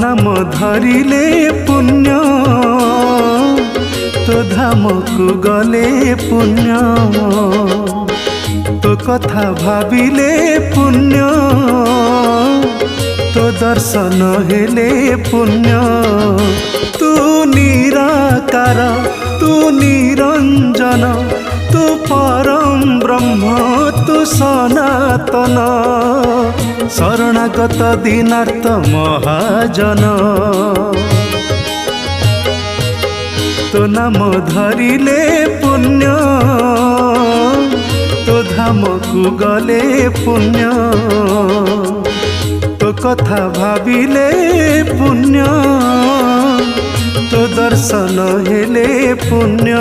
नाम धरिले पुण्य तो धाम को गले पुण्य तो कथा भाविले पुण्य तो दर्शन हेले पुण्य तू निराकार तू निरंजन तू परम ब्रह्म तू सनातन शरणागत दीनार्थ महाजन तो नाम धरिले पुण्य तो धाम को गले पुण्य तो कथा भाविले पुण्य तो दर्शन हेले पुण्य।